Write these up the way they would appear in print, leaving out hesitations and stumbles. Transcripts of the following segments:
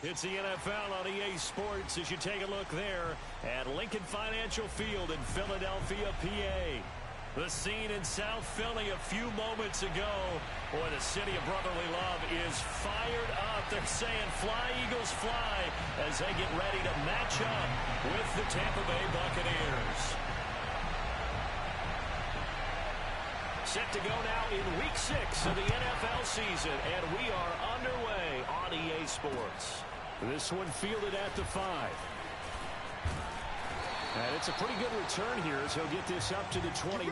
It's the NFL on EA Sports as you take a look there at Lincoln Financial Field in Philadelphia, PA. The scene in South Philly a few moments ago. Boy, the city of brotherly love is fired up. They're saying, fly, Eagles, fly, as they get ready to match up with the Tampa Bay Buccaneers. Set to go now in Week 6 of the NFL season, and we are underway on EA Sports. This one fielded at the 5. And it's a pretty good return here as he'll get this up to the 29.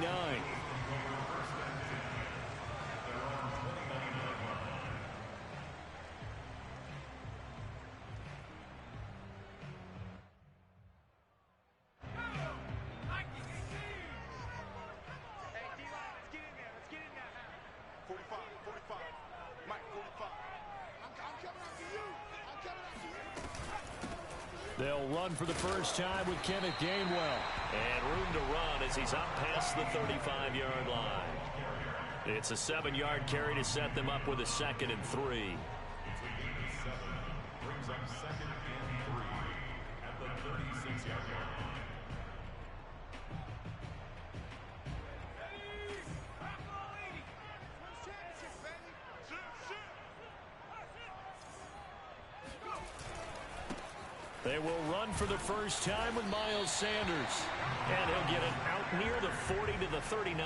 They'll run for the first time with Kenneth Gainwell. And room to run as he's up past the 35-yard line. It's a 7-yard carry to set them up with a 2nd and 3. Brings up 2nd and 3 at the 36-yard line. They will run for the first time with Miles Sanders. And he'll get it out near the 40 to the 39.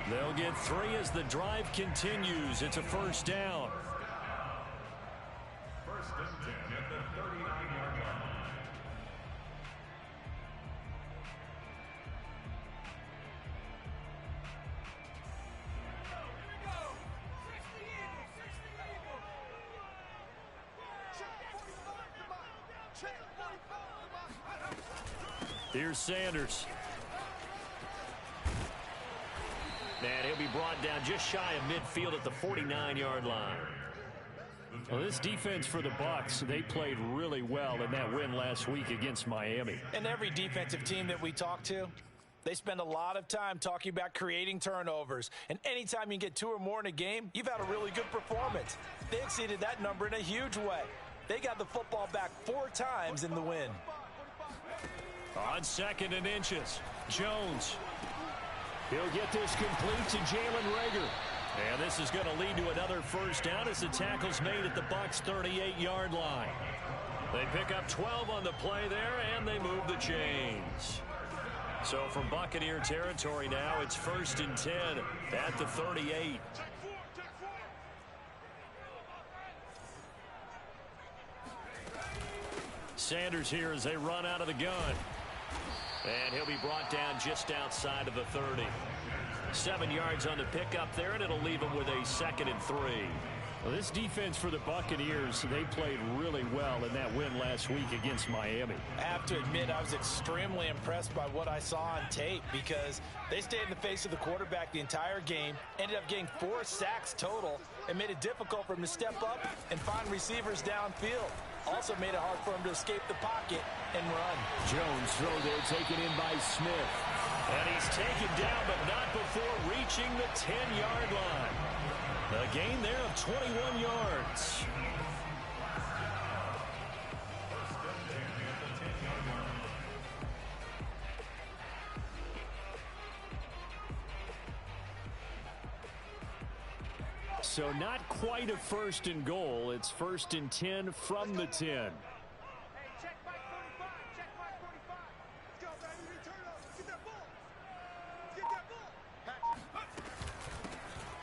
They'll get 3 as the drive continues. It's a first down. First and 10 at the 39-yard line. Here's Sanders. And he'll be brought down just shy of midfield at the 49-yard line. Well, this defense for the Bucs, they played really well in that win last week against Miami. And every defensive team that we talk to, they spend a lot of time talking about creating turnovers. And anytime you get 2 or more in a game, you've had a really good performance. They exceeded that number in a huge way. They got the football back 4 times in the win. On 2nd and inches, Jones. He'll get this complete to Jalen Reagor. And this is going to lead to another first down as the tackle's made at the Bucs' 38-yard line. They pick up 12 on the play there, and they move the chains. So from Buccaneer territory now, it's 1st and 10 at the 38. Sanders here as they run out of the gun. And he'll be brought down just outside of the 30. 7 yards on the pickup there, and it'll leave him with a 2nd and 3. Well, this defense for the Buccaneers, they played really well in that win last week against Miami. I have to admit, I was extremely impressed by what I saw on tape because they stayed in the face of the quarterback the entire game, ended up getting 4 sacks total, and made it difficult for him to step up and find receivers downfield. Also made it hard for him to escape the pocket and run. Jones throw there, taken in by Smith. And he's taken down, but not before reaching the 10-yard line. A gain there of 21 yards. So not quite a 1st and goal. It's 1st and 10 from the 10.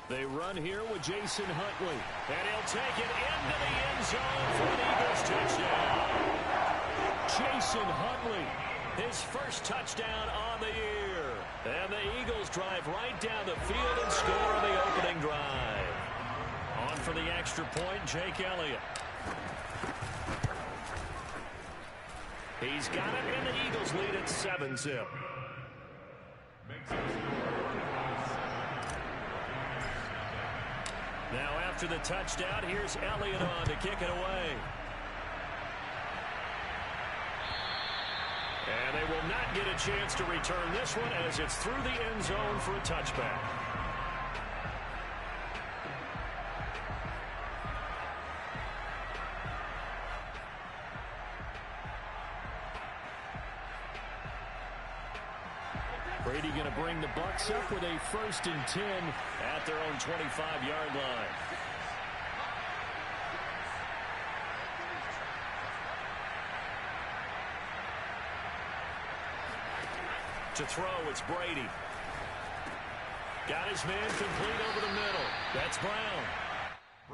They run here with Jason Huntley. And he'll take it into the end zone for an Eagles touchdown. Jason Huntley, his first touchdown on the year. And the Eagles drive right down the field and score on the opening drive. On for the extra point, Jake Elliott. He's got it, and the Eagles lead at 7-zip. Now after the touchdown, here's Elliott on to kick it away. And they will not get a chance to return this one as it's through the end zone for a touchback. Brady going to bring the Bucs up with a 1st and 10 at their own 25-yard line. To throw, it's Brady. Got his man complete over the middle. That's Brown.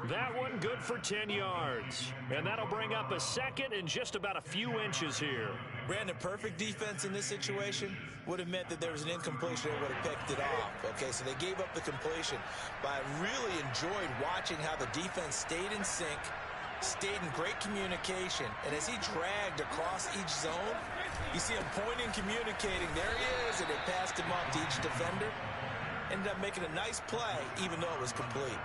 That one good for 10 yards. And that'll bring up a 2nd and just about a few inches here. Brandon, perfect defense in this situation would have meant that there was an incompletion. They would have picked it off. Okay, so they gave up the completion. But I really enjoyed watching how the defense stayed in sync, stayed in great communication. And as he dragged across each zone, you see him pointing, communicating. There he is, and they passed him up to each defender. Ended up making a nice play, even though it was complete.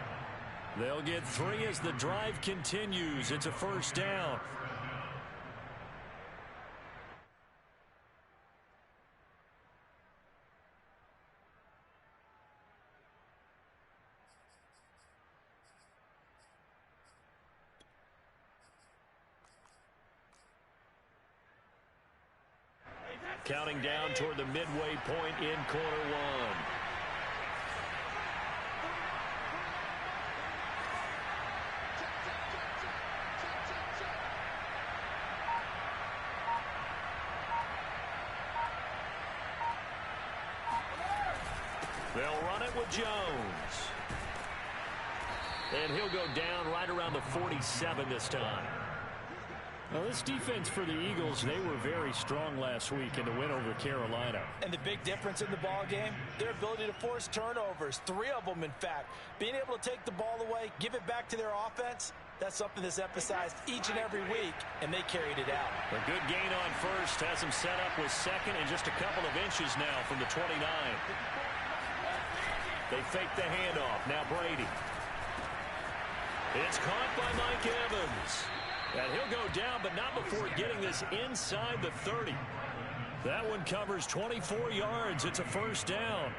They'll get 3 as the drive continues. It's a 1st down. Counting down toward the midway point in quarter 1. They'll run it with Jones. And he'll go down right around the 47 this time. Well, this defense for the Eagles, they were very strong last week in the win over Carolina. And the big difference in the ball game, their ability to force turnovers, 3 of them, in fact. Being able to take the ball away, give it back to their offense, that's something that's emphasized each and every week, and they carried it out. A good gain on 1st, has him set up with 2nd and just a couple of inches now from the 29. They fake the handoff. Now Brady. It's caught by Mike Evans. And he'll go down, but not before getting this inside the 30. That one covers 24 yards. It's a 1st down.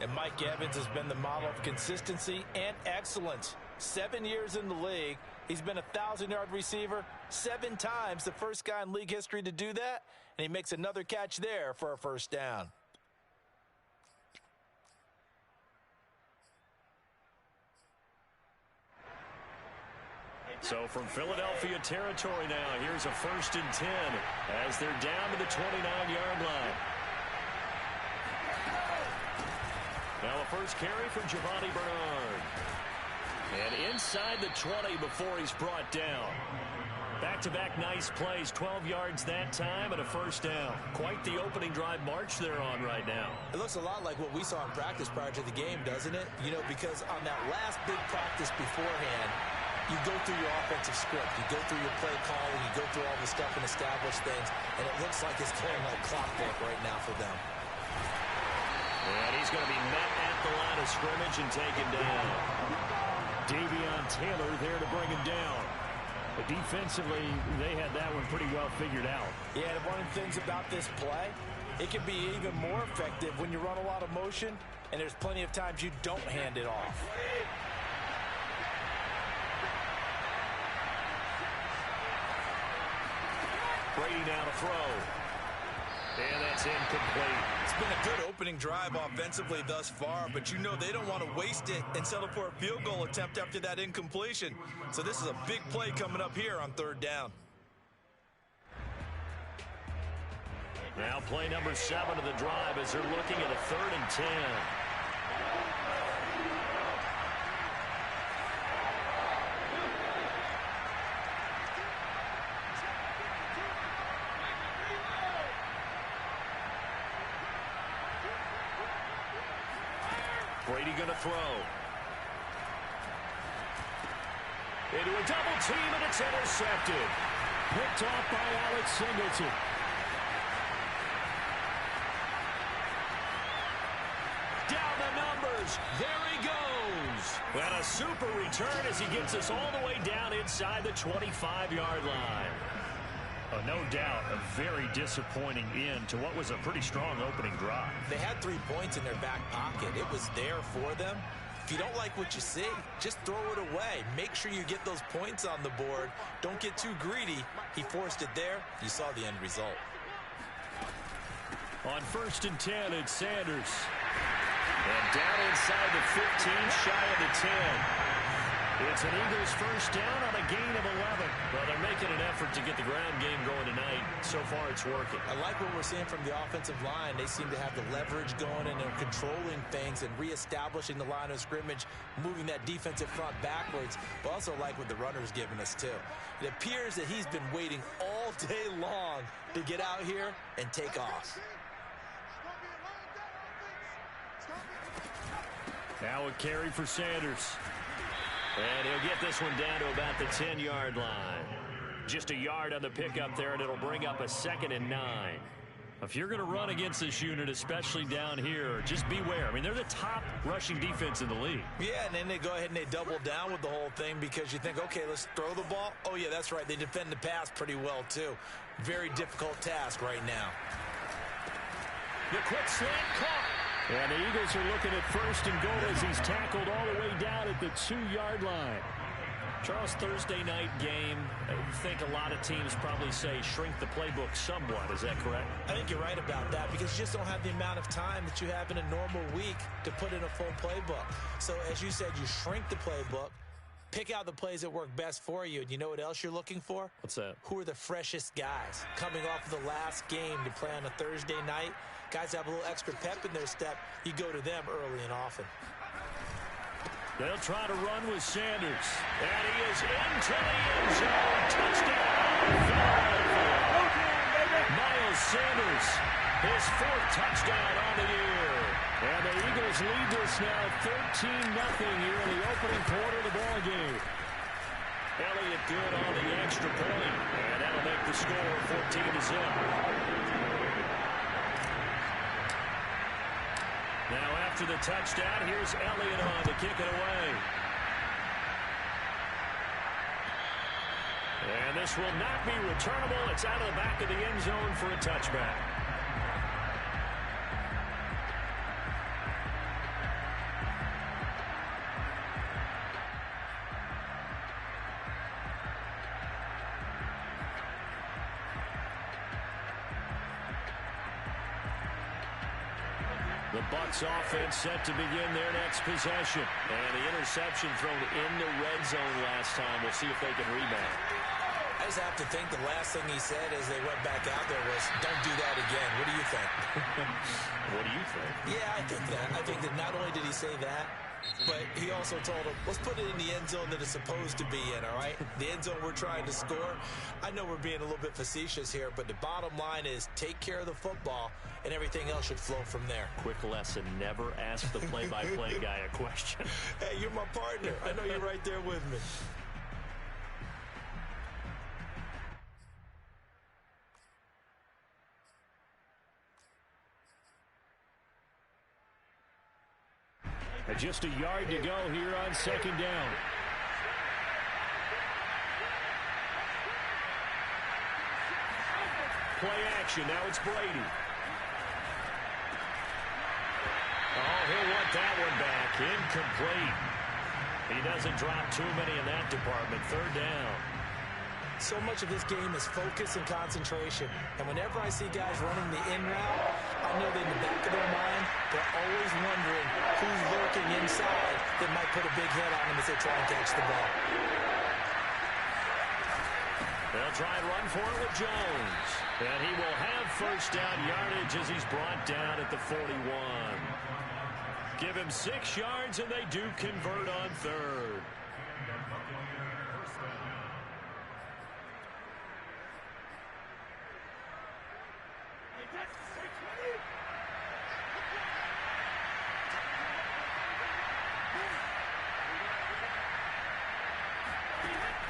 And Mike Evans has been the model of consistency and excellence. 7 years in the league. He's been a 1,000-yard receiver 7 times, the first guy in league history to do that. And he makes another catch there for a 1st down. So from Philadelphia territory now, here's a 1st and 10 as they're down to the 29-yard line. Now a first carry from Giovanni Bernard. And inside the 20 before he's brought down. Back-to-back nice plays, 12 yards that time and a 1st down. Quite the opening drive march they're on right now. It looks a lot like what we saw in practice prior to the game, doesn't it? You know, because on that last big practice beforehand, you go through your offensive script. You go through your play calling. You go through all the stuff and establish things. And it looks like it's going like clockwork right now for them. And he's going to be met at the line of scrimmage and taken down. Davion Taylor there to bring him down. But defensively, they had that one pretty well figured out. Yeah, and one of the things about this play, it can be even more effective when you run a lot of motion, and there's plenty of times you don't hand it off. Brady now to throw. And that's incomplete. It's been a good opening drive offensively thus far, but you know they don't want to waste it and settle for a field goal attempt after that incompletion. So this is a big play coming up here on 3rd down. Now play number 7 of the drive as they're looking at a 3rd and 10. Brady going to throw. Into a double team, and it's intercepted. Picked off by Alex Singleton. Down the numbers. There he goes. And a super return as he gets us all the way down inside the 25-yard line. Oh, no doubt a very disappointing end to what was a pretty strong opening drive. They had 3 points in their back pocket. It was there for them. If you don't like what you see, just throw it away. Make sure you get those points on the board. Don't get too greedy. He forced it there. You saw the end result. On 1st and 10, it's Sanders. And down inside the 15, shy of the 10. It's an Eagles first down on a gain of 11. Well, they're making an effort to get the ground game going tonight. So far, it's working. I like what we're seeing from the offensive line. They seem to have the leverage going, and they're controlling things and reestablishing the line of scrimmage, moving that defensive front backwards. But also like what the runner's giving us, too. It appears that he's been waiting all day long to get out here and take off. Now a carry for Sanders. And he'll get this one down to about the 10-yard line. Just a yard on the pickup there, and it'll bring up a 2nd and 9. If you're going to run against this unit, especially down here, just beware. I mean, they're the top rushing defense in the league. Yeah, and then they go ahead and they double down with the whole thing because you think, okay, let's throw the ball. Oh, yeah, that's right. They defend the pass pretty well, too. Very difficult task right now. The quick slant caught. And the Eagles are looking at 1st and goal as he's tackled all the way down at the 2-yard line. Charles, Thursday night game, I think a lot of teams probably say shrink the playbook somewhat. Is that correct? I think you're right about that because you just don't have the amount of time that you have in a normal week to put in a full playbook. So as you said, you shrink the playbook, pick out the plays that work best for you. And you know what else you're looking for? What's that? Who are the freshest guys coming off of the last game to play on a Thursday night? Guys have a little extra pep in their step. You go to them early and often. They'll try to run with Sanders. And he is into the end zone. Touchdown, Philadelphia. Miles Sanders, his 4th touchdown on the year. And the Eagles lead this now 13-0 here in the opening quarter of the ball game. Elliott good on the extra point. And that'll make the score 14-0. Now after the touchdown, here's Elliott on to kick it away. And this will not be returnable. It's out of the back of the end zone for a touchback. The Bucs offense set to begin their next possession. And the interception thrown in the red zone last time. We'll see if they can rebound. I just have to think the last thing he said as they went back out there was, don't do that again. What do you think? What do you think? Yeah, I think that. I think that not only did he say that, but he also told him, let's put it in the end zone that it's supposed to be in, all right? The end zone we're trying to score. I know we're being a little bit facetious here, but the bottom line is take care of the football, and everything else should flow from there. Quick lesson, never ask the play-by-play guy a question. Hey, you're my partner. I know you're right there with me. Just a yard to go here on 2nd down. Play action. Now it's Brady. Oh, he'll want that one back. Incomplete. He doesn't drop too many in that department. 3rd down. So much of this game is focus and concentration. And whenever I see guys running the in route, I know that in the back of their mind, they're always wondering who's lurking inside that might put a big hit on them as they try and catch the ball. They'll try and run for it with Jones. And he will have 1st down yardage as he's brought down at the 41. Give him 6 yards, and they do convert on 3rd.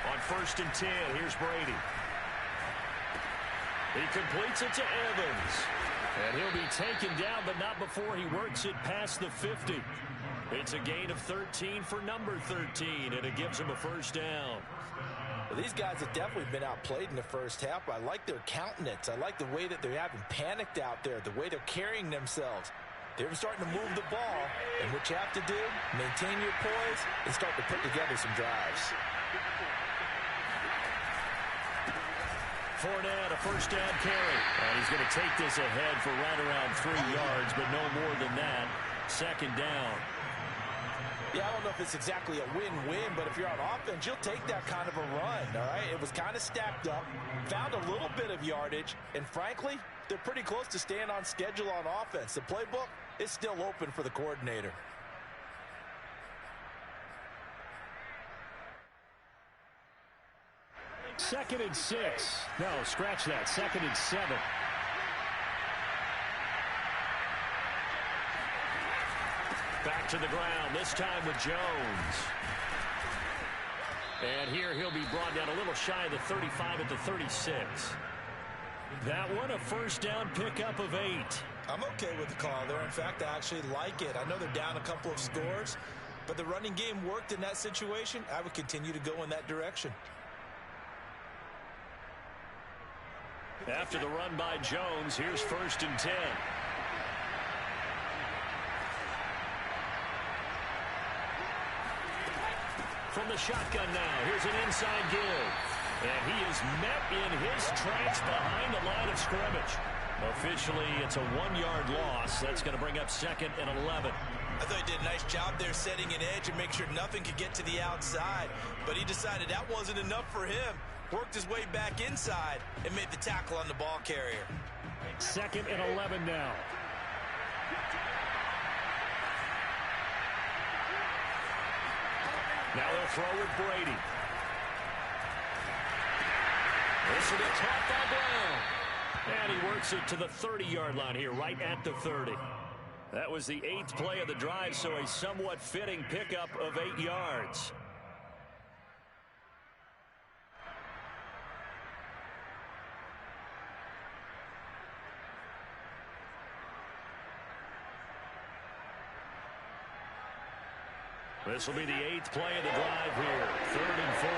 On 1st and 10, here's Brady. He completes it to Evans. And he'll be taken down, but not before he works it past the 50. It's a gain of 13 for number 13, and it gives him a 1st down. Well, these guys have definitely been outplayed in the first half. I like their countenance. I like the way that they haven't panicked out there, the way they're carrying themselves. They're starting to move the ball, and what you have to do, maintain your poise and start to put together some drives. Fournette, a first down carry. And he's going to take this ahead for right around 3 yards, but no more than that. Second down. Yeah, I don't know if it's exactly a win-win, but if you're on offense, you'll take that kind of a run, all right? It was kind of stacked up, found a little bit of yardage, and frankly, they're pretty close to staying on schedule on offense. The playbook is still open for the coordinator. Second and 6. No, scratch that. Second and 7. Back to the ground, this time with Jones. And here he'll be brought down a little shy of the 35 at the 36. That one, a first down pickup of 8. I'm okay with the call there. In fact, I actually like it. I know they're down a couple of scores, but the running game worked in that situation. I would continue to go in that direction. After the run by Jones, here's first and 10. From the shotgun now, here's an inside give. And he is met in his tracks behind the line of scrimmage. Officially, it's a 1-yard loss. That's going to bring up second and 11. I thought he did a nice job there setting an edge and make sure nothing could get to the outside. But he decided that wasn't enough for him. Worked his way back inside and made the tackle on the ball carrier. Second and 11 now. Now they'll throw with Brady. This will be caught by Brown. And he works it to the 30-yard line here, right at the 30. That was the 8th play of the drive, so a somewhat fitting pickup of 8 yards. This will be the 8th play of the drive here. 3rd and 4.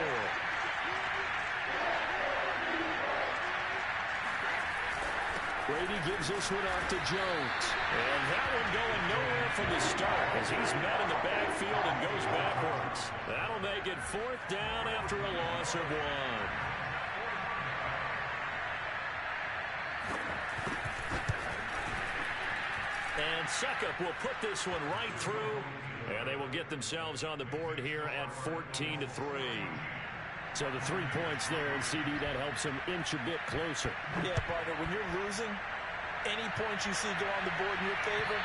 Brady gives this one off to Jones. And that one going nowhere from the start as he's met in the backfield and goes backwards. That'll make it 4th down after a loss of 1. And Suckup will put this one right through. And they will get themselves on the board here at 14-3. So the 3 points there, and CD, that helps them inch a bit closer. Yeah, partner, when you're losing, any points you see go on the board in your favor,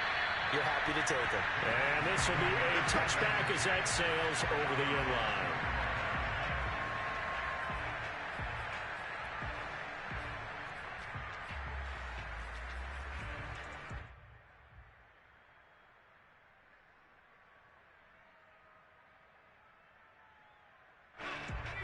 you're happy to take them. And this will be a touchback as that sails over the end line.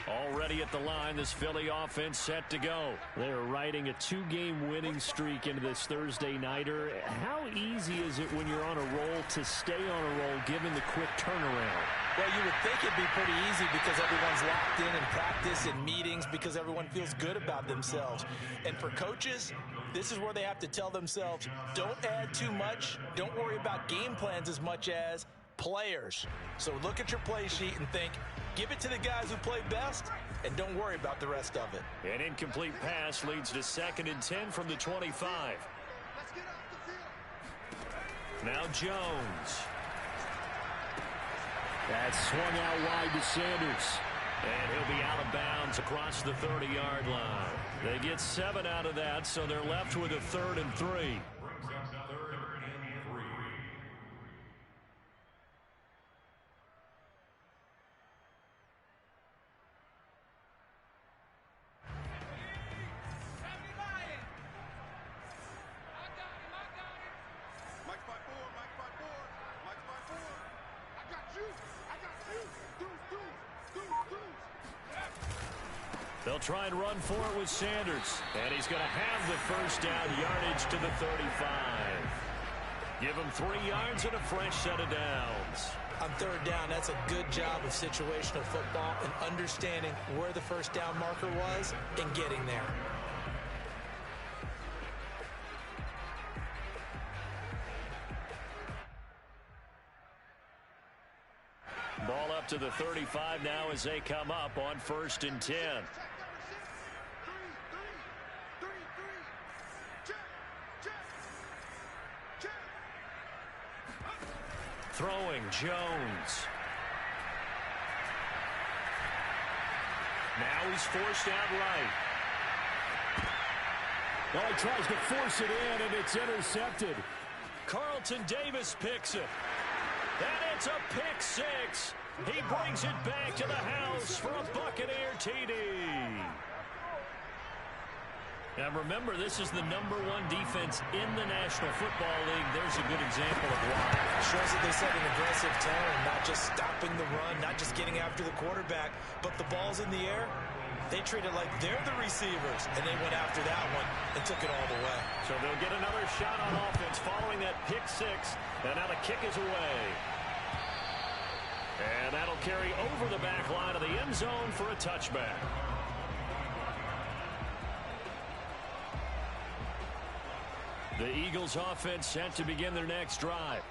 Already at the line, this Philly offense set to go. They're riding a 2-game winning streak into this Thursday nighter. How easy is it when you're on a roll to stay on a roll given the quick turnaround? Well, you would think it'd be pretty easy because everyone's locked in practice and meetings because everyone feels good about themselves. And for coaches, this is where they have to tell themselves, don't add too much. Don't worry about game plans as much as players. So look at your play sheet and think, give it to the guys who play best, and don't worry about the rest of it. An incomplete pass leads to 2nd and 10 from the 25. Now Jones. That's swung out wide to Sanders. And he'll be out of bounds across the 30-yard line. They get 7 out of that, so they're left with a 3rd and 3. They'll try and run for it with Sanders. And he's going to have the first down, yardage to the 35. Give him 3 yards and a fresh set of downs. On 3rd down, that's a good job of situational football and understanding where the first down marker was and getting there. Ball up to the 35 now as they come up on 1st and 10. Throwing, Jones. Now he's forced out right. Well, he tries to force it in, and it's intercepted. Carlton Davis picks it. And it's a pick six. He brings it back to the house for a Buccaneer TD. Now remember, this is the #1 defense in the National Football League. There's a good example of why. Shows that they set an aggressive tone, not just stopping the run, not just getting after the quarterback, but the ball's in the air. They treat it like they're the receivers, and they went after that one and took it all the way. So they'll get another shot on offense following that pick six, and now the kick is away. And that'll carry over the back line of the end zone for a touchback. The Eagles offense set to begin their next drive.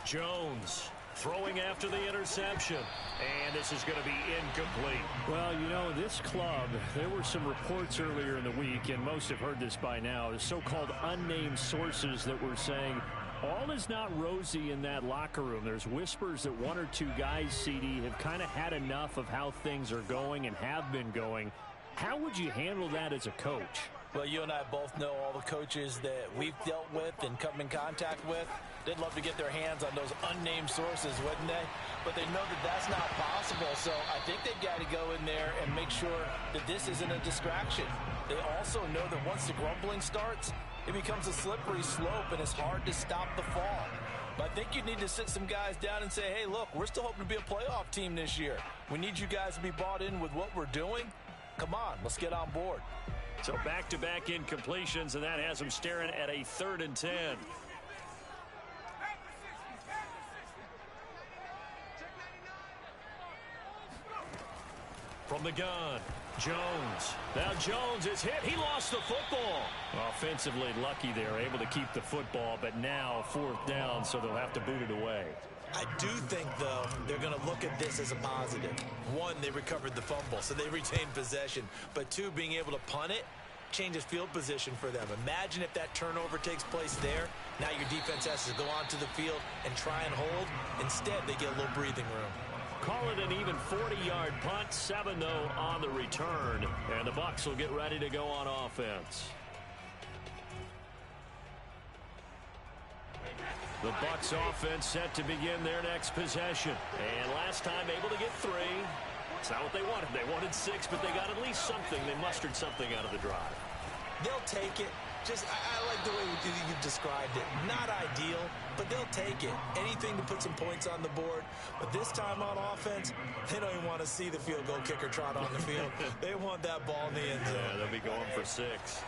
Jones throwing after the interception. And this is going to be incomplete. Well, you know, this club, there were some reports earlier in the week, and most have heard this by now, the so-called unnamed sources that were saying all is not rosy in that locker room. There's whispers that one or two guys, CD, have kind of had enough of how things are going and have been going. How would you handle that as a coach? Well, you and I both know all the coaches that we've dealt with and come in contact with. They'd love to get their hands on those unnamed sources, wouldn't they? But they know that that's not possible, so I think they've got to go in there and make sure that this isn't a distraction. They also know that once the grumbling starts, it becomes a slippery slope, and it's hard to stop the fall. But I think you need to sit some guys down and say, hey, look, we're still hoping to be a playoff team this year. We need you guys to be bought in with what we're doing. Come on, let's get on board. So back-to-back incompletions, and that has them staring at a 3rd and 10. From the gun, Jones. Now Jones is hit. He lost the football. Offensively lucky there, able to keep the football, but now 4th down, so they'll have to boot it away. I do think, though, they're going to look at this as a positive. One, they recovered the fumble, so they retained possession. But two, being able to punt it changes field position for them. Imagine if that turnover takes place there. Now your defense has to go onto the field and try and hold. Instead, they get a little breathing room. Call it an even 40-yard punt, 7 though on the return. And the Bucs will get ready to go on offense. The Bucs offense set to begin their next possession. And last time able to get 3. It's not what they wanted. They wanted 6, but they got at least something. They mustered something out of the drive. They'll take it. I like the way you've described it. Not ideal, but they'll take it. Anything to put some points on the board. But this time on offense, they don't even want to see the field goal kicker trot on the field. They want that ball in the end zone. Yeah, they'll be going for 6.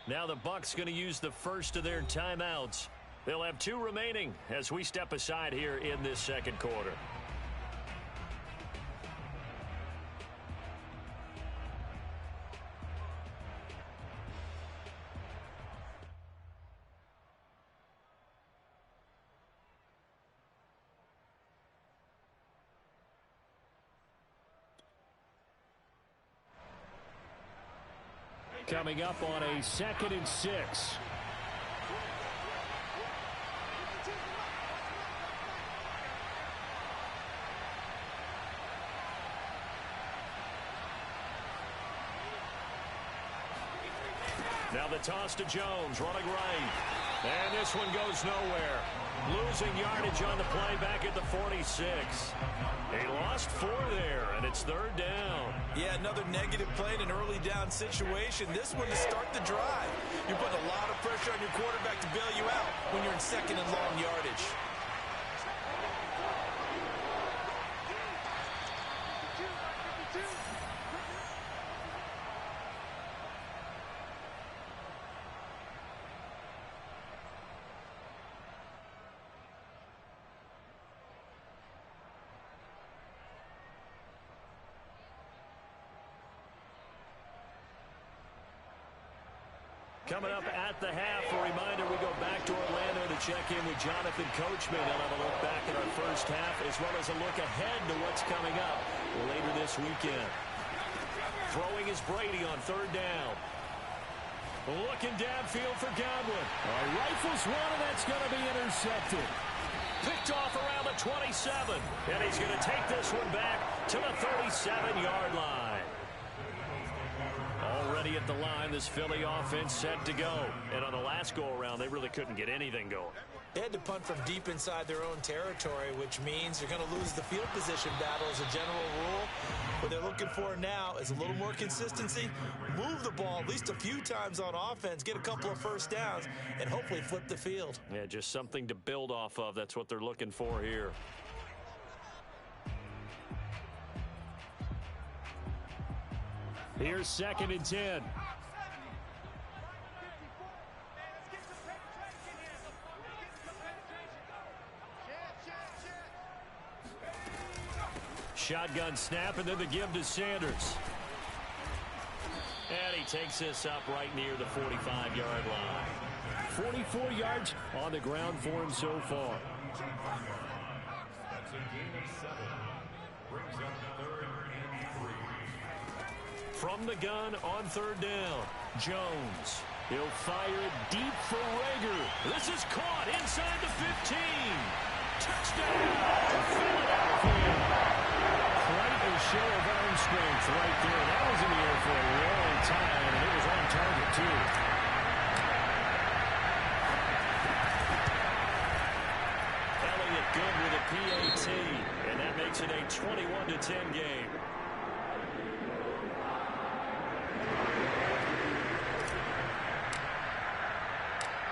Now the Bucs going to use the first of their timeouts. They'll have 2 remaining as we step aside here in this second quarter. Coming up on a 2nd and 6. Now the toss to Jones, running right. And this one goes nowhere. Losing yardage on the play back at the 46. They lost 4 there, and it's 3rd down. Yeah, another negative play in an early down situation. This one to start the drive. You're putting a lot of pressure on your quarterback to bail you out when you're in 2nd and long yardage. Coming up at the half, a reminder, we go back to Orlando to check in with Jonathan Coachman. He'll have a look back at our first half as well as a look ahead to what's coming up later this weekend. Throwing is Brady on third down. Looking downfield for Godwin. Rifles one, and that's going to be intercepted. Picked off around the 27. And he's going to take this one back to the 37-yard line. Already at the line, this Philly offense set to go. And on the last go-around, they really couldn't get anything going. They had to punt from deep inside their own territory, which means you're going to lose the field position battle as a general rule. What they're looking for now is a little more consistency, move the ball at least a few times on offense, get a couple of first downs, and hopefully flip the field. Yeah, just something to build off of. That's what they're looking for here. Here's 2nd and 10. Shotgun snap, and then the give to Sanders. And he takes this up right near the 45-yard line. 44 yards on the ground for him so far. That's a gain of 7. Brings up 3rd and 3. From the gun on third down, Jones. He'll fire it deep for Rager. This is caught inside the 15. Touchdown, Philadelphia. Quite a show of arm strength right there. That was in the air for a long time, and it was on target, too. Elliott good with a PAT, and that makes it a 21-10 game.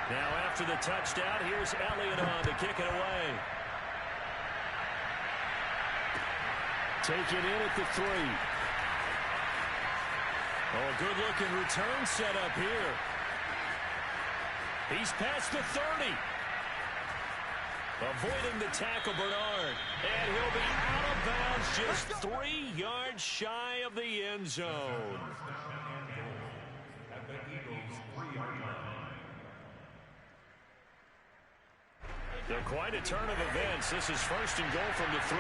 Now after the touchdown, here's Elliott on to kick it away. Take it in at the 3. Oh, good-looking return set up here. He's past the 30. Avoiding the tackle, Bernard. And he'll be out of bounds just 3 yards shy of the end zone. At the Eagles' 3-yard line. They're quite a turn of events. This is 1st and goal from the 3.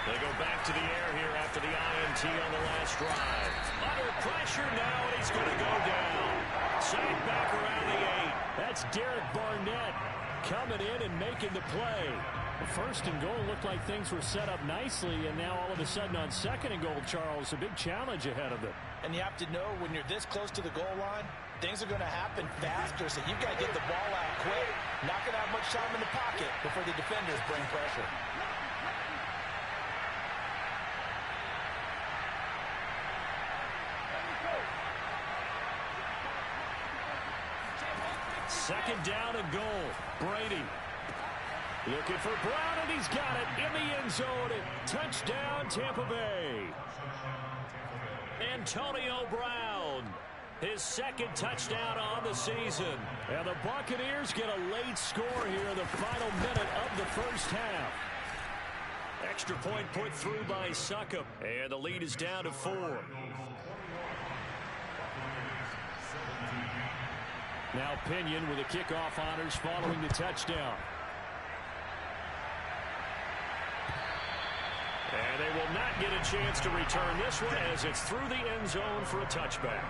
They go back to the air here after the INT on the last drive. Under pressure now, and he's going to go down. Sacked back around the 8. That's Derek Barnett coming in and making the play. The 1st and goal looked like things were set up nicely, and now all of a sudden on 2nd and goal, Charles, a big challenge ahead of them. And you have to know when you're this close to the goal line, things are going to happen faster, so you've got to get the ball out quick. Not going to have much time in the pocket before the defenders bring pressure. Second down and goal. Brady looking for Brown, and he's got it in the end zone. Touchdown, Tampa Bay. Antonio Brown, his 2nd touchdown on the season. And the Buccaneers get a late score here in the final minute of the first half. Extra point put through by Succop, and the lead is down to 4. Now Pinion with the kickoff honors following the touchdown. And they will not get a chance to return this one as it's through the end zone for a touchback.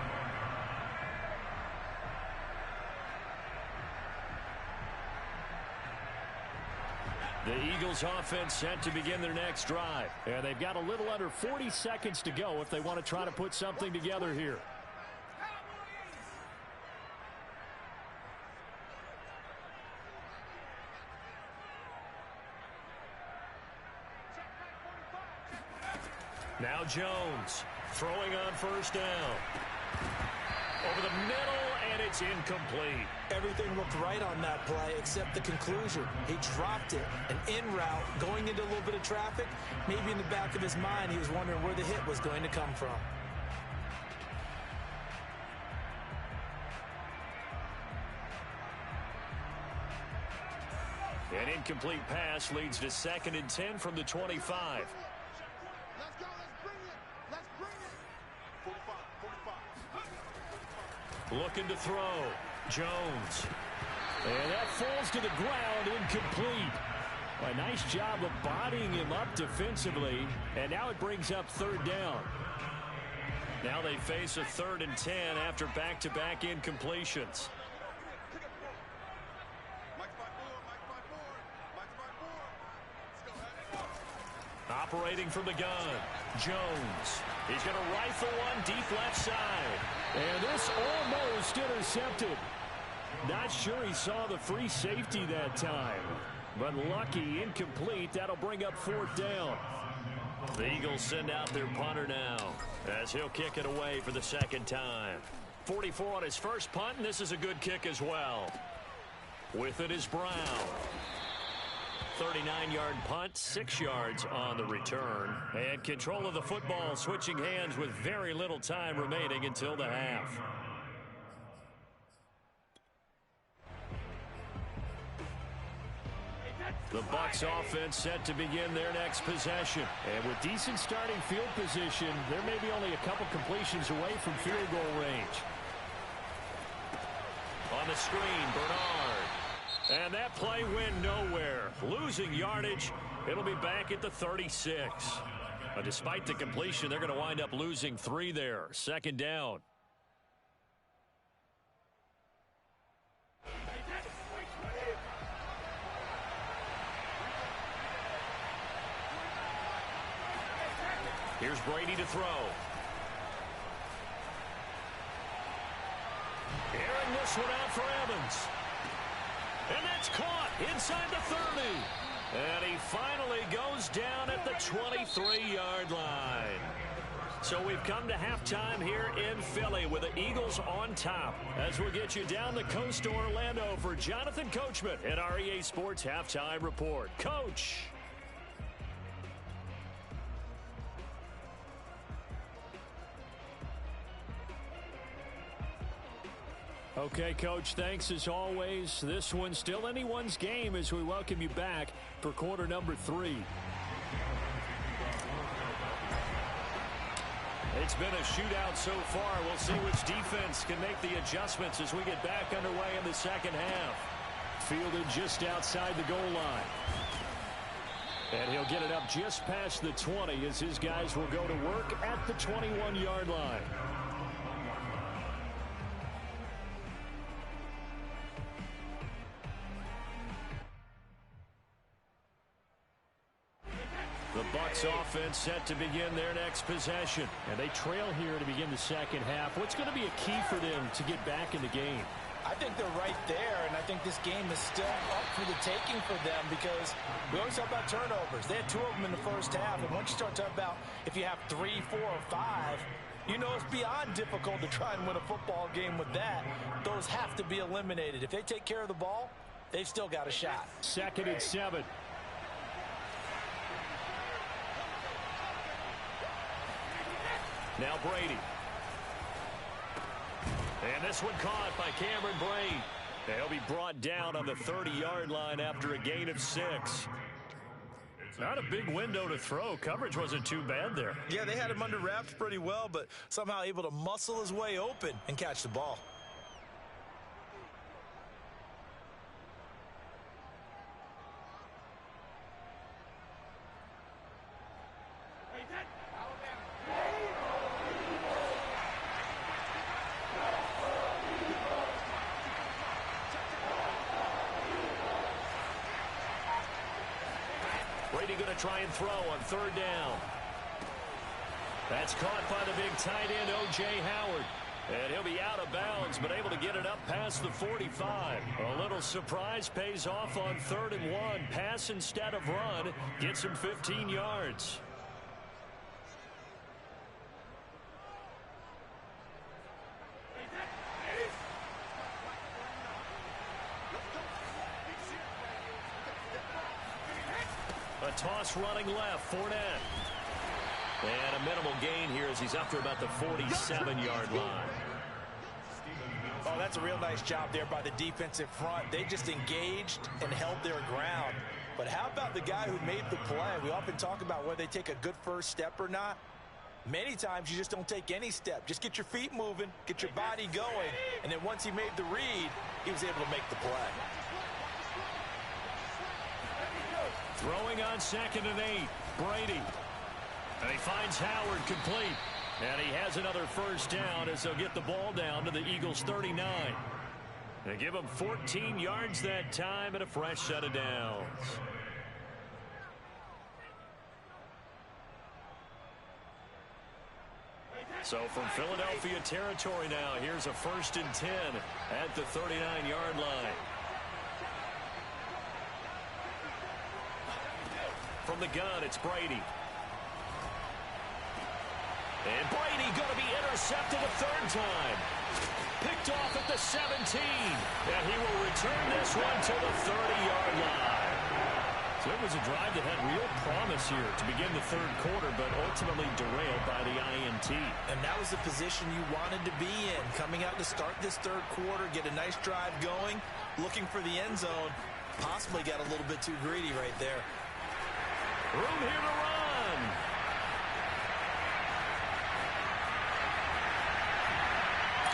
The Eagles offense set to begin their next drive. And they've got a little under 40 seconds to go if they want to try to put something together here. Now Jones throwing on 1st down. Over the middle, and it's incomplete. Everything looked right on that play except the conclusion. He dropped it, and en route, going into a little bit of traffic. Maybe in the back of his mind, he was wondering where the hit was going to come from. An incomplete pass leads to 2nd and 10 from the 25. Looking to throw. Jones. And that falls to the ground, incomplete. A nice job of bodying him up defensively. And now it brings up third down. Now they face a 3rd and 10 after back-to-back incompletions. Operating from the gun. Jones. He's going to rifle one deep left side. And this almost intercepted. Not sure he saw the free safety that time. But lucky, incomplete. That'll bring up 4th down. The Eagles send out their punter now as he'll kick it away for the 2nd time. 44 on his first punt, and this is a good kick as well. With it is Brown. 39-yard punt, 6 yards on the return. And control of the football, switching hands with very little time remaining until the half. The Bucs offense set to begin their next possession. And with decent starting field position, there may be only a couple completions away from field goal range. On the screen, Bernard. And that play went nowhere. Losing yardage. It'll be back at the 36. But despite the completion, they're going to wind up losing 3 there. 2nd down. Here's Brady to throw. Airing this one out for Evans. And that's caught inside the 30. And he finally goes down at the 23-yard line. So we've come to halftime here in Philly with the Eagles on top. As we'll get you down the coast to Orlando for Jonathan Coachman at our EA Sports Halftime Report. Coach. Okay, Coach, thanks as always. This one's still anyone's game as we welcome you back for quarter number 3. It's been a shootout so far. We'll see which defense can make the adjustments as we get back underway in the 2nd half. Fielded just outside the goal line. And he'll get it up just past the 20 as his guys will go to work at the 21-yard line. The Bucs offense set to begin their next possession. And they trail here to begin the 2nd half. What's going to be a key for them to get back in the game? I think they're right there, and I think this game is still up for the taking for them because we always talk about turnovers. They had 2 of them in the first half, and once you start talking about if you have 3, 4, or 5, you know it's beyond difficult to try and win a football game with that. Those have to be eliminated. If they take care of the ball, they've still got a shot. 2nd and 7. Now Brady. And this one caught by Cameron Brate. They'll be brought down on the 30-yard line after a gain of 6. Not a big window to throw. Coverage wasn't too bad there. Yeah, they had him under wraps pretty well, but somehow able to muscle his way open and catch the ball. Brady going to try and throw on 3rd down. That's caught by the big tight end, O.J. Howard. And he'll be out of bounds, but able to get it up past the 45. A little surprise pays off on 3rd and 1. Pass instead of run. Gets him 15 yards. A toss running left, Fournette. And a minimal gain here as he's up to about the 47-yard line. Oh, that's a real nice job there by the defensive front. They just engaged and held their ground. But how about the guy who made the play? We often talk about whether they take a good first step or not. Many times you just don't take any step. Just get your feet moving, get your body going, and then once he made the read, he was able to make the play. Throwing on 2nd and 8, Brady. And he finds Howard complete. And he has another first down as they'll get the ball down to the Eagles' 39. They give him 14 yards that time and a fresh set of downs. So from Philadelphia territory now, here's a 1st and 10 at the 39-yard line. From the gun, it's Brady. And Brady going to be intercepted a 3rd time. Picked off at the 17. And he will return this one to the 30-yard line. So it was a drive that had real promise here to begin the 3rd quarter, but ultimately derailed by the INT. And that was the position you wanted to be in. Coming out to start this 3rd quarter, get a nice drive going, looking for the end zone. Possibly got a little bit too greedy right there. Room here to run.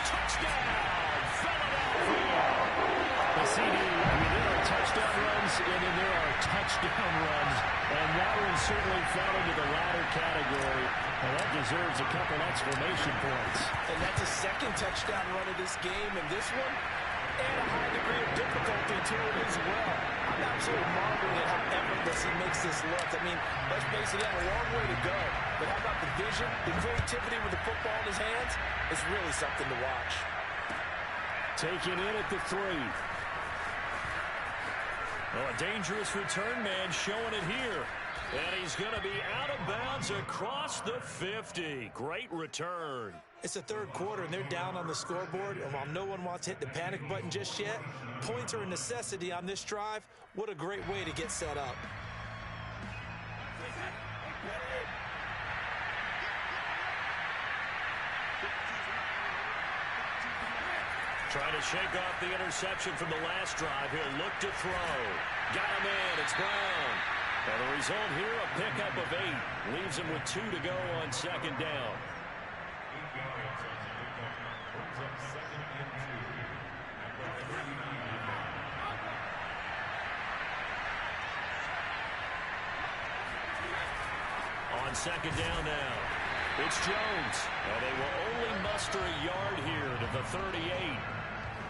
Touchdown, Philadelphia. The CD, there are touchdown runs, and then there are touchdown runs. And that one certainly fell into the latter category. And that deserves a couple exclamation points. And that's a 2nd touchdown run of this game. And this one, and a high degree of difficulty to it as well. I'm absolutely marveling at how effortless he makes this look. I mean, let's face it, he had a long way to go. But how about the vision, the creativity with the football in his hands? It's really something to watch. Taken in at the 3. Oh, a dangerous return man showing it here. And he's going to be out of bounds across the 50. Great return. It's the 3rd quarter, and they're down on the scoreboard. And while no one wants to hit the panic button just yet, points are a necessity on this drive. What a great way to get set up. Trying to shake off the interception from the last drive. He'll look to throw. Got him in. It's Brown. And the result here, a pickup of 8. Leaves him with 2 to go on 2nd down. On 2nd down now, it's Jones. And they will only muster a yard here to the 38.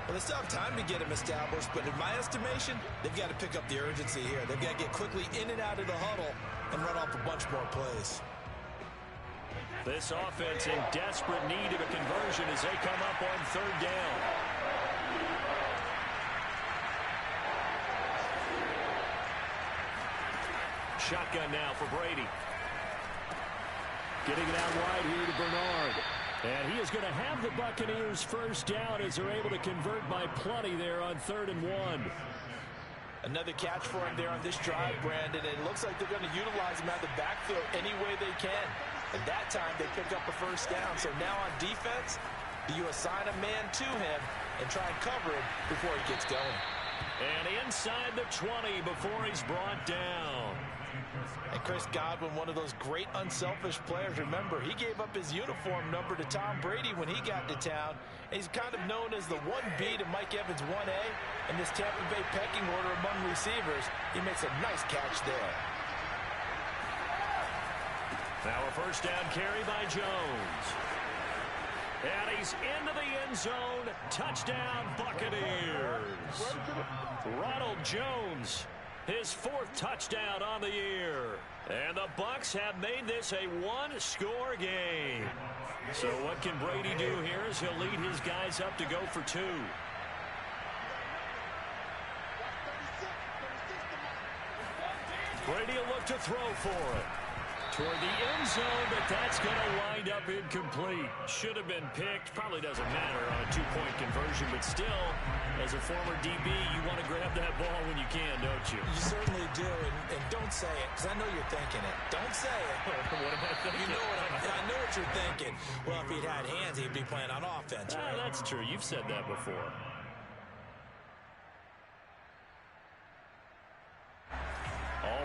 Well, they still have time to get him established, but in my estimation, they've got to pick up the urgency here. They've got to get quickly in and out of the huddle and run off a bunch more plays. This offense in desperate need of a conversion as they come up on 3rd down. Shotgun now for Brady. Getting it out wide here to Bernard. And he is going to have the Buccaneers first down as they're able to convert by plenty there on 3rd and 1. Another catch for him there on this drive, Brandon. And it looks like they're going to utilize him out of the backfield any way they can. At that time, they pick up a first down. So now on defense, do you assign a man to him and try and cover him before he gets going? And inside the 20 before he's brought down. And Chris Godwin, one of those great unselfish players. Remember, he gave up his uniform number to Tom Brady when he got to town. And he's kind of known as the 1B to Mike Evans 1A in this Tampa Bay pecking order among receivers. He makes a nice catch there. Now a first down carry by Jones. And he's into the end zone. Touchdown, Buccaneers. Ronald Jones, his 4th touchdown on the year. And the Bucs have made this a 1-score game. So what can Brady do here as he'll lead his guys up to go for 2. Brady will look to throw for it. Toward the end zone, but that's going to wind up incomplete. Should have been picked. Probably doesn't matter on a 2-point conversion, but still, as a former DB, you want to grab that ball when you can, don't you? You certainly do, and don't say it, because I know you're thinking it. Don't say it. What am I thinking? You know I know what you're thinking. Well, if he'd had hands, he'd be playing on offense, right? That's true. You've said that before.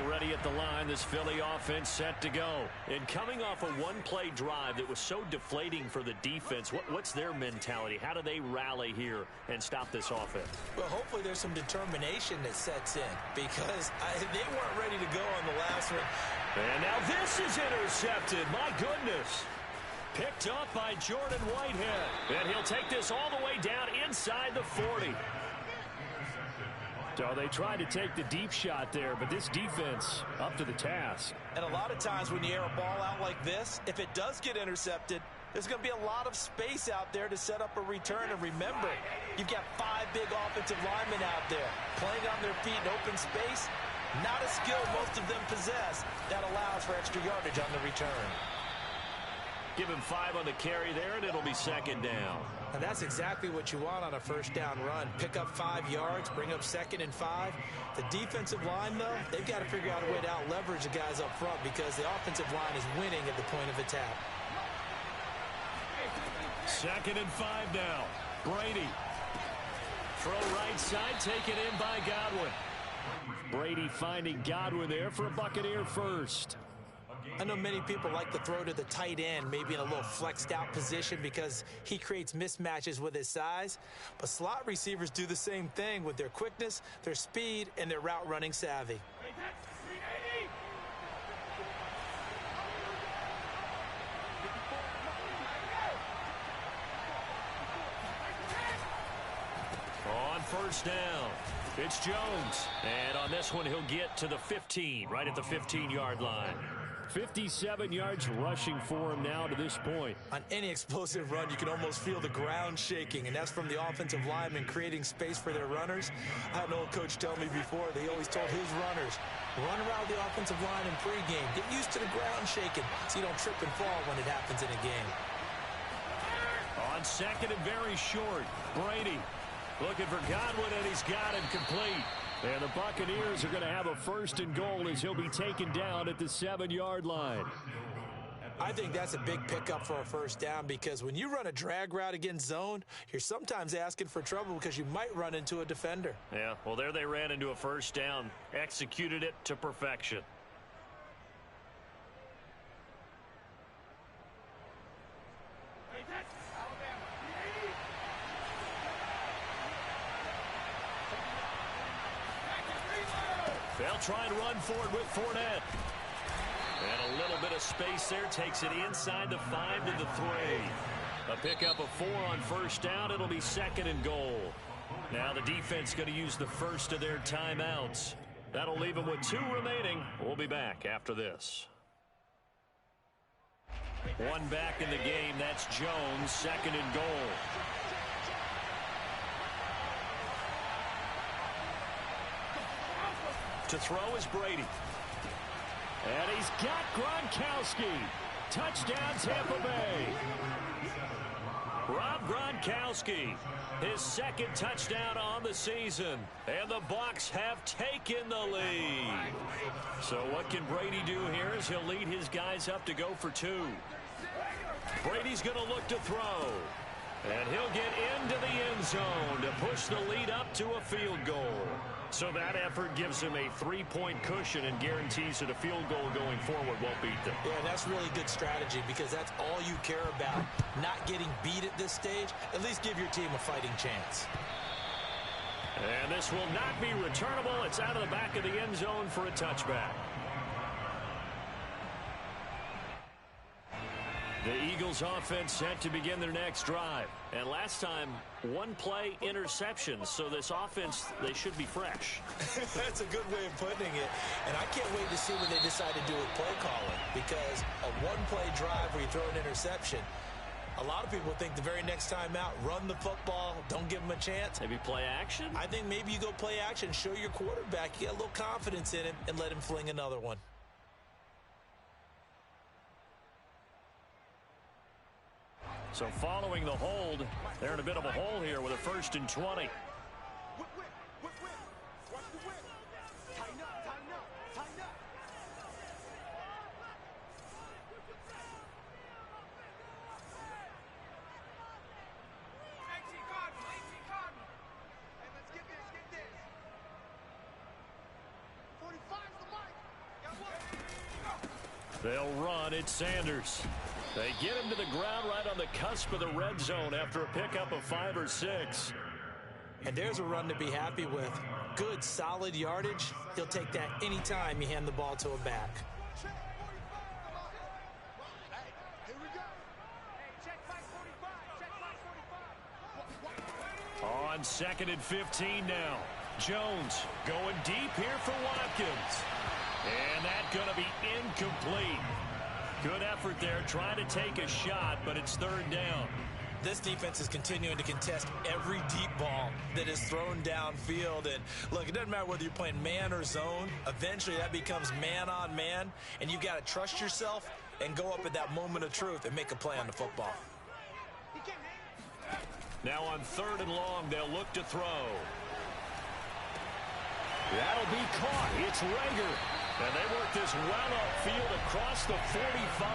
Already at at the line. This Philly offense set to go. And coming off a one-play drive that was so deflating for the defense, what's their mentality? How do they rally here and stop this offense? Well, hopefully there's some determination that sets in because they weren't ready to go on the last one. And now this is intercepted. My goodness. Picked up by Jordan Whitehead. And he'll take this all the way down inside the 40. So they tried to take the deep shot there, but this defense up to the task. And a lot of times when you air a ball out like this, if it does get intercepted, there's going to be a lot of space out there to set up a return. And remember, you've got 5 big offensive linemen out there playing on their feet in open space. Not a skill most of them possess that allows for extra yardage on the return. Give him 5 on the carry there, and it'll be second down. And that's exactly what you want on a first down run. Pick up 5 yards, bring up 2nd and 5. The defensive line, though, they've got to figure out a way to out-leverage the guys up front because the offensive line is winning at the point of attack. 2nd and 5 now. Brady. Throw right side, taken in by Godwin. Brady finding Godwin there for a Buccaneer first. I know many people like to throw to the tight end, maybe in a little flexed out position because he creates mismatches with his size. But slot receivers do the same thing with their quickness, their speed, and their route running savvy. On first down, it's Jones. And on this one, he'll get to the 15, right at the 15-yard line. 57 yards rushing for him now to this point. On any explosive run, you can almost feel the ground shaking, and that's from the offensive linemen creating space for their runners. I had an old coach tell me before, they always told his runners, run around the offensive line in pregame. Get used to the ground shaking so you don't trip and fall when it happens in a game. On 2nd and very short, Brady looking for Godwin, and he's got him complete. And the Buccaneers are going to have a 1st and goal as he'll be taken down at the 7-yard line. I think that's a big pickup for a first down because when you run a drag route against zone, you're sometimes asking for trouble because you might run into a defender. Yeah, well, there they ran into a first down, executed it to perfection. They'll try and run forward with Fournette. And a little bit of space there. Takes it inside the 5 to the 3. A pickup of 4 on first down. It'll be 2nd and goal. Now the defense going to use the first of their timeouts. That'll leave them with 2 remaining. We'll be back after this. 1 back in the game. That's Jones. 2nd and goal. To throw is Brady. And he's got Gronkowski. Touchdown, Tampa Bay. Rob Gronkowski, his 2nd touchdown on the season. And the Bucs have taken the lead. So what can Brady do here as he'll lead his guys up to go for 2. Brady's going to look to throw. And he'll get into the end zone to push the lead up to a field goal. So that effort gives him a 3-point cushion and guarantees that a field goal going forward won't beat them. Yeah, that's really good strategy because that's all you care about. Not getting beat at this stage. At least give your team a fighting chance. And this will not be returnable. It's out of the back of the end zone for a touchback. The Eagles offense set to begin their next drive. And last time, 1 play interception. So this offense, they should be fresh. That's a good way of putting it. And I can't wait to see what they decide to do with play calling. Because a 1-play drive where you throw an interception, a lot of people think the very next time out, run the football, don't give them a chance. Maybe play action? I think maybe you go play action, show your quarterback, you get a little confidence in him, and let him fling another one. So following the hold, they're in a bit of a hole here with a 1st and 20. They'll run. It's Sanders. They get him to the ground right on the cusp of the red zone after a pickup of 5 or 6. And there's a run to be happy with. Good, solid yardage. He'll take that anytime you hand the ball to a back. On 2nd and 15 now. Jones going deep here for Watkins. And that's going to be incomplete. Good effort there, trying to take a shot, but it's 3rd down. This defense is continuing to contest every deep ball that is thrown downfield. And look, it doesn't matter whether you're playing man or zone. Eventually that becomes man on man, and you've got to trust yourself and go up at that moment of truth and make a play on the football. Now on 3rd and long, they'll look to throw. That'll be caught. It's Rager. And they work this well upfield across the 45.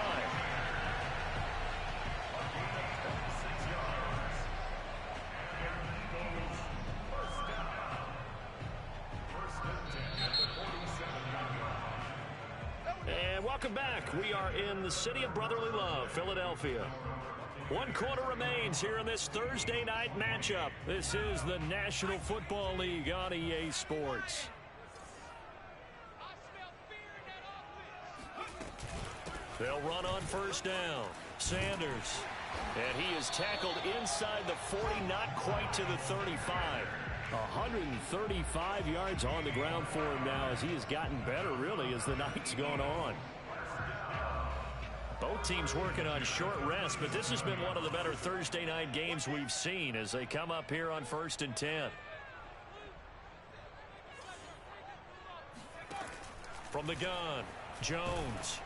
And welcome back. We are in the city of brotherly love, Philadelphia. 1 quarter remains here in this Thursday night matchup. This is the National Football League on EA Sports. They'll run on 1st down. Sanders. And he is tackled inside the 40, not quite to the 35. 135 yards on the ground for him now as he has gotten better, really, as the night's gone on. Both teams working on short rest, but this has been one of the better Thursday night games we've seen as they come up here on 1st and 10. From the gun, Jones.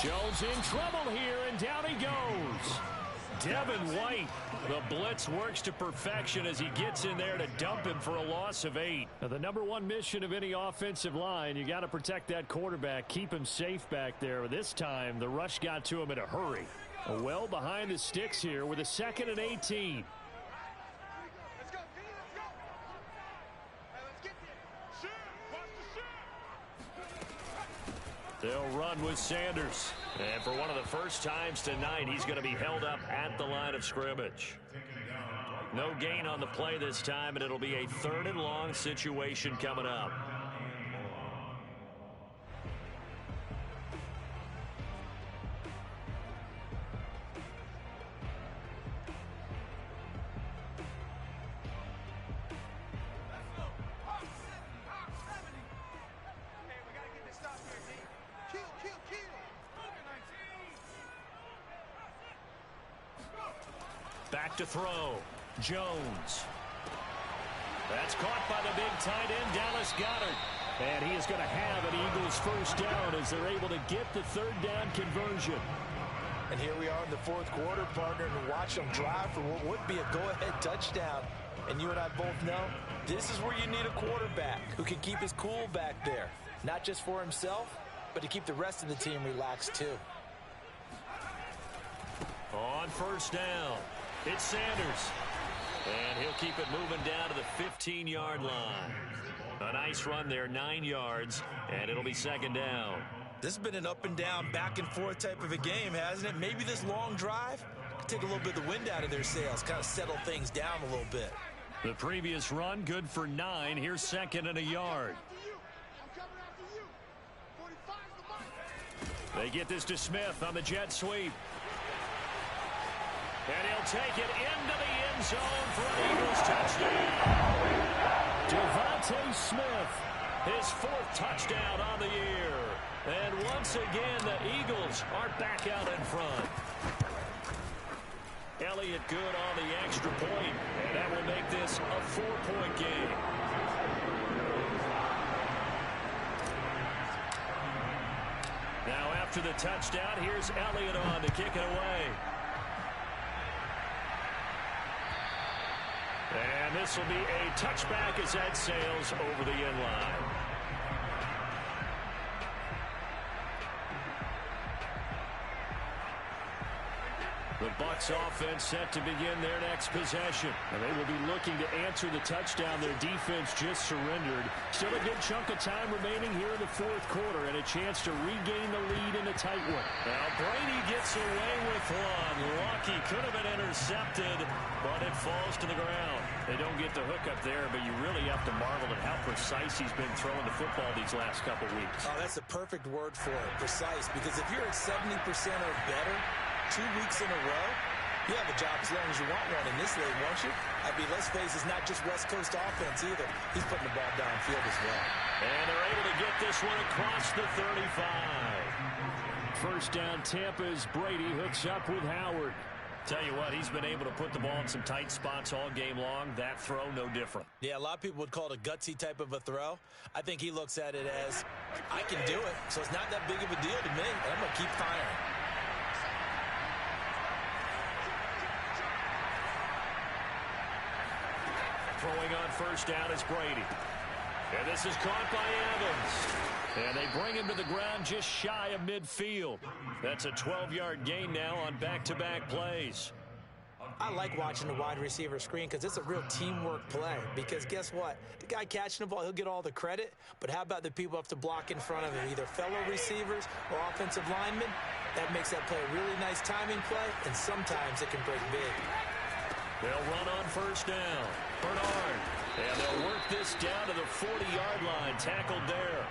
Jones in trouble here, and down he goes. Devin White, the blitz works to perfection as he gets in there to dump him for a loss of 8. Now, the #1 mission of any offensive line, you got to protect that quarterback, keep him safe back there. This time, the rush got to him in a hurry. Well behind the sticks here with a 2nd and 18. They'll run with Sanders. And for one of the first times tonight, he's going to be held up at the line of scrimmage. No gain on the play this time, and it'll be a 3rd and long situation coming up. Back to throw. Jones. That's caught by the big tight end, Dallas Goedert. And he is going to have an Eagles 1st down as they're able to get the 3rd down conversion. And here we are in the 4th quarter, partner, and watch them drive for what would be a go-ahead touchdown. And you and I both know this is where you need a quarterback who can keep his cool back there. Not just for himself, but to keep the rest of the team relaxed too. On 1st down, it's Sanders. And he'll keep it moving down to the 15-yard line. A nice run there, 9 yards, and it'll be 2nd down. This has been an up and down, back and forth type of a game, hasn't it? Maybe this long drive could take a little bit of the wind out of their sails, kind of settle things down a little bit. The previous run, good for 9. Here's 2nd and a yard. They get this to Smith on the jet sweep. And he'll take it into the end zone for an Eagles touchdown. Devontae Smith, his 4th touchdown on the year. And once again, the Eagles are back out in front. Elliott good on the extra point, and that will make this a 4-point game. Now after the touchdown, here's Elliott on to kick it away. And this will be a touchback as that sails over the end line. The Bucs Bucs offense set to begin their next possession. And they will be looking to answer the touchdown their defense just surrendered. Still a good chunk of time remaining here in the fourth quarter and a chance to regain the lead in a tight one. Now Brady gets away with one. Lucky, could have been intercepted, but it falls to the ground. They don't get the hook up there, but you really have to marvel at how precise he's been throwing the football these last couple weeks. Oh, that's the perfect word for it, precise, because if you're at 70% or better 2 weeks in a row, you have a job as long as you want one in this league, won't you? I mean, let's face it, it's not just West Coast offense either. He's putting the ball downfield as well. And they're able to get this one across the 35. First down, Tampa as Brady hooks up with Howard. Tell you what, he's been able to put the ball in some tight spots all game long. That throw, no different. Yeah, a lot of people would call it a gutsy type of a throw. I think he looks at it as, I can do it, so it's not that big of a deal to me, and I'm going to keep firing. Throwing on first down is Brady. And this is caught by Evans. And they bring him to the ground just shy of midfield. That's a 12-yard gain now on back-to-back plays. I like watching the wide receiver screen because it's a real teamwork play. Because guess what? The guy catching the ball, he'll get all the credit. But how about the people who have to block in front of him, either fellow receivers or offensive linemen? That makes that play a really nice timing play, and sometimes it can break big. They'll run on first down. Bernard. And they'll work this down to the 40-yard line. Tackled there.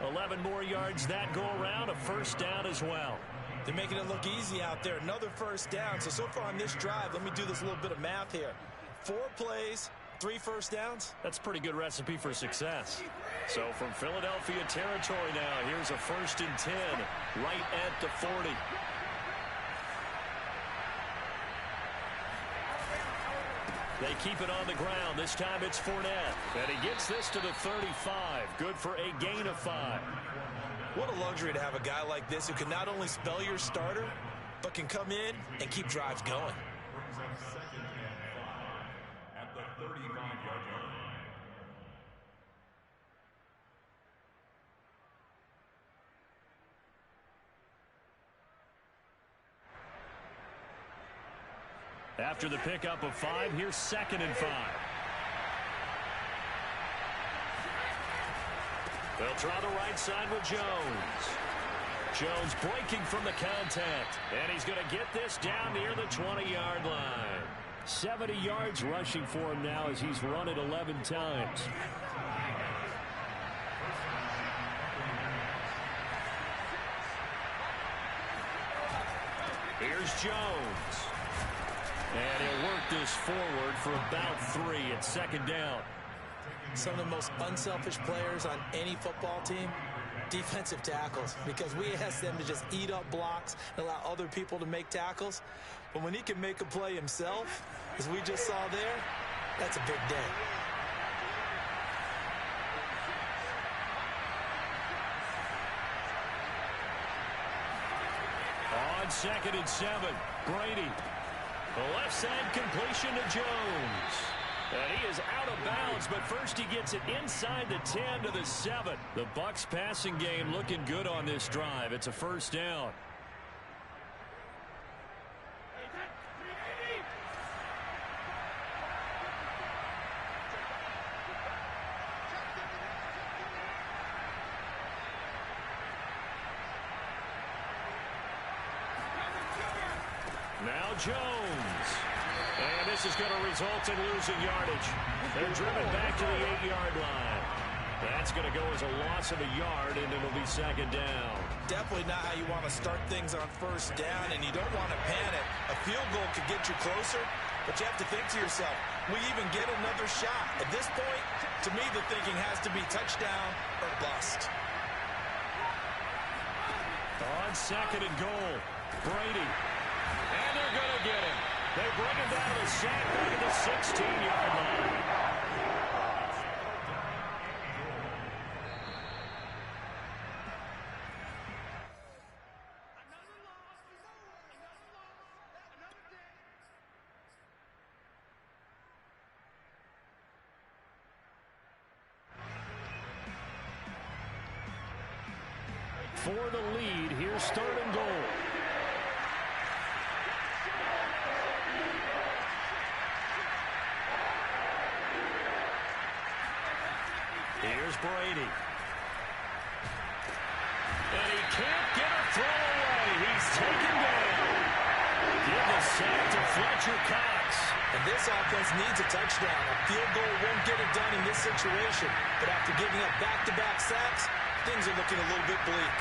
11 more yards that go around. A first down as well. They're making it look easy out there. Another first down. So far on this drive, let me do this little bit of math here. 4 plays, 3 first downs. That's a pretty good recipe for success. So from Philadelphia territory now, here's a 1st and 10 right at the 40. They keep it on the ground. This time it's Fournette. And he gets this to the 35. Good for a gain of 5. What a luxury to have a guy like this who can not only spell your starter, but can come in and keep drives going. Brings up 2nd and 5 at the 35-yard line. After the pickup of 5, here's 2nd and 5. They'll try the right side with Jones. Jones breaking from the contact. And he's going to get this down near the 20-yard line. 70 yards rushing for him now as he's run it 11 times. Here's Jones. And he'll work this forward for about 3 at 2nd down. Some of the most unselfish players on any football team, defensive tackles, because we ask them to just eat up blocks and allow other people to make tackles. But when he can make a play himself, as we just saw there, that's a big day. On 2nd and 7, Brady. The left side completion to Jones. And he is out of bounds, but first he gets it inside the 10 to the 7. The Bucs passing game looking good on this drive. It's a first down. Now Jones. And this is going to result in losing yardage. They're driven back to the 8-yard line. That's going to go as a loss of a yard, and it'll be 2nd down. Definitely not how you want to start things on first down, and you don't want to panic. A field goal could get you closer, but you have to think to yourself, we even get another shot. At this point, to me, the thinking has to be touchdown or bust. On 2nd and goal, Brady. And they're going to get him. They bring him down to the sack back at the 16-yard line. For the lead, here's 3rd and goal. Here's Brady. And he can't get a throw away. He's taken down. Give the sack to Fletcher Cox. And this offense needs a touchdown. A field goal won't get it done in this situation. But after giving up back-to-back sacks, things are looking a little bit bleak.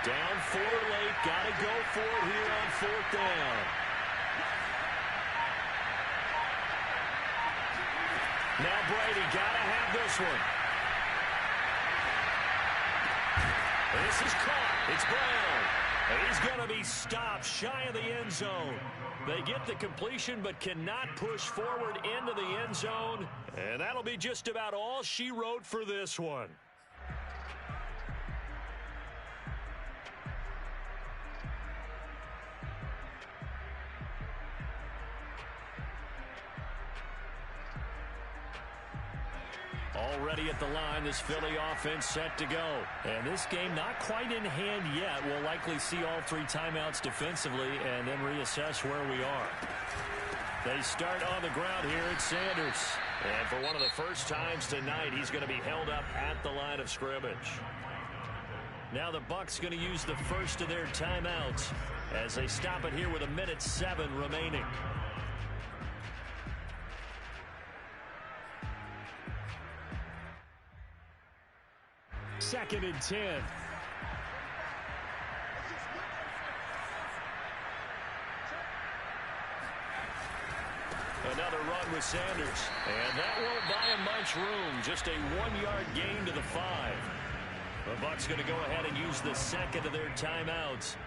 Down 4 late. Got to go for it here on 4th down. Now Brady got to have this one. This is caught. It's Brown. He's going to be stopped shy of the end zone. They get the completion but cannot push forward into the end zone. And that'll be just about all she wrote for this one. Already at the line, this Philly offense set to go. And this game not quite in hand yet. We'll likely see all 3 timeouts defensively and then reassess where we are. They start on the ground here at Sanders. And for one of the first times tonight, he's going to be held up at the line of scrimmage. Now the Bucs going to use the first of their timeouts as they stop it here with 1:07 remaining. Second and 10. Another run with Sanders. And that won't buy him much room. Just a 1-yard gain to the 5. The Bucs going to go ahead and use the second of their timeouts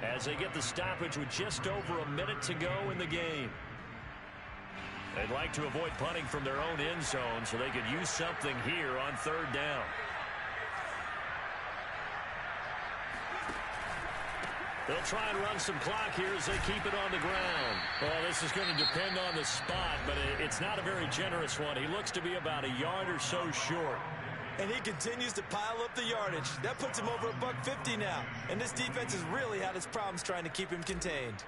as they get the stoppage with just over a minute to go in the game. They'd like to avoid punting from their own end zone so they could use something here on 3rd down. They'll try and run some clock here as they keep it on the ground. Well, this is going to depend on the spot, but it's not a very generous one. He looks to be about a yard or so short. And he continues to pile up the yardage. That puts him over $150 now. And this defense has really had its problems trying to keep him contained.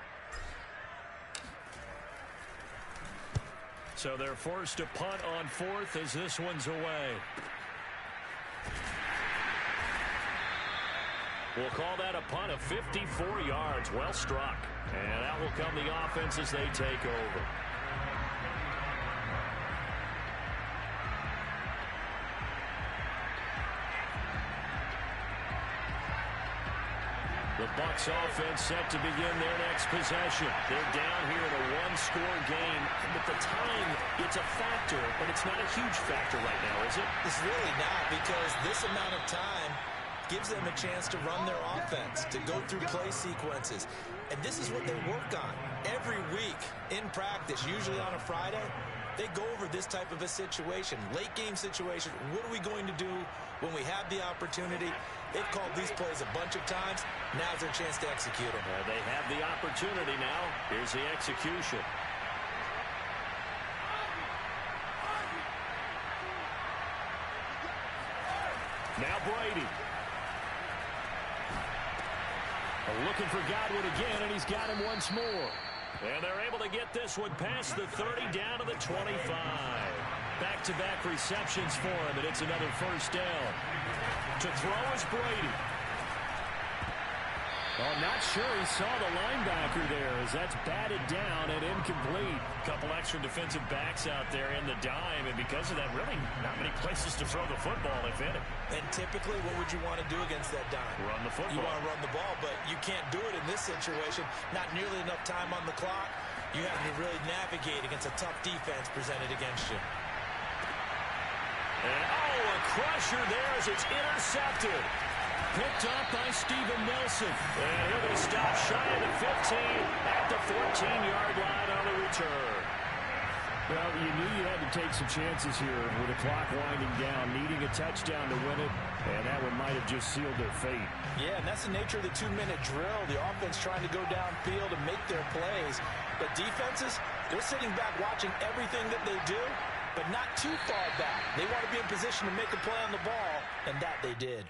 So they're forced to punt on 4th as this one's away. We'll call that a punt of 54 yards. Well struck. And that will come the offense as they take over. The Bucs offense set to begin their next possession. They're down here in a 1-score game. But the time, it's a factor, but it's not a huge factor right now, is it? It's really not, because this amount of time gives them a chance to run their offense, to go through play sequences. And this is what they work on every week in practice, usually on a Friday. They go over this type of a situation, late game situation. What are we going to do when we have the opportunity? They've called these plays a bunch of times. Now's their chance to execute them. They have the opportunity now. Here's the execution. Now Brady. Looking for Godwin again, and he's got him once more. And they're able to get this one past the 30 down to the 25. Back-to-back receptions for him, and it's another first down. To throw is Brady. Well, not sure he saw the linebacker there as that's batted down and incomplete. Couple extra defensive backs out there in the dime, and because of that, really not many places to throw the football, if any. And typically, what would you want to do against that dime? Run the football. You want to run the ball, but you can't do it in this situation. Not nearly enough time on the clock. You have to really navigate against a tough defense presented against you. And, a crusher there as it's intercepted. Picked up by Steven Nelson. And he'll be stopped shy of the 15 at the 14-yard line on the return. Well, you knew you had to take some chances here with the clock winding down, needing a touchdown to win it, and that one might have just sealed their fate. Yeah, and that's the nature of the 2-minute drill. The offense trying to go downfield and make their plays. But defenses, They're sitting back watching everything that they do, but not too far back. They want to be in position to make a play on the ball, and that they did.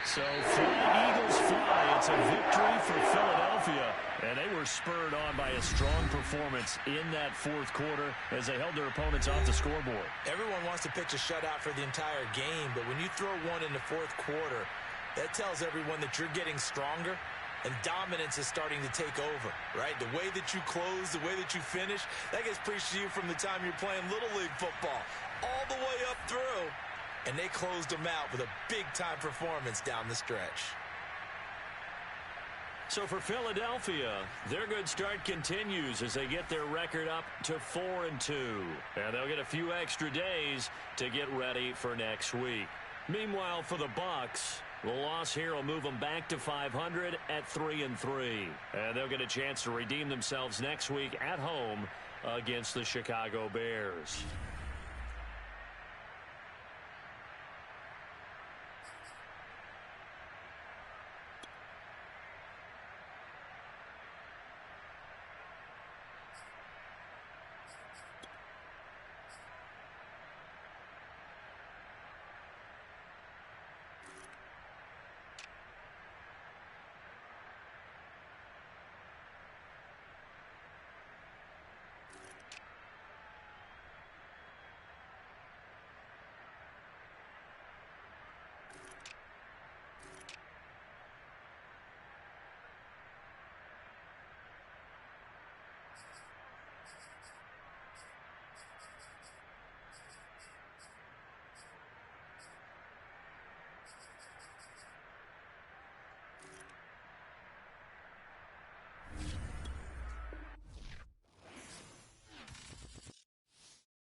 So fly, Eagles fly. It's a victory for Philadelphia. And they were spurred on by a strong performance in that fourth quarter as they held their opponents off the scoreboard. Everyone wants to pitch a shutout for the entire game, but when you throw one in the fourth quarter, that tells everyone that you're getting stronger and dominance is starting to take over, right? The way that you close, the way that you finish, that gets preached to you from the time you're playing Little League football all the way up through. And they closed them out with a big-time performance down the stretch. So for Philadelphia, their good start continues as they get their record up to 4-2. And they'll get a few extra days to get ready for next week. Meanwhile, for the Bucs, the loss here will move them back to 500 at 3-3. And they'll get a chance to redeem themselves next week at home against the Chicago Bears.